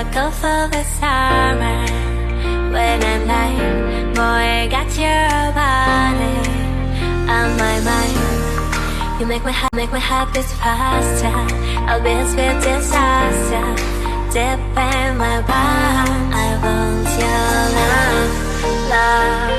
go for the summer. When I'm like, boy, got your body on my mind. You make my heart beat faster. I'll be a sweet disaster. Deep in my palm, I want your love, love.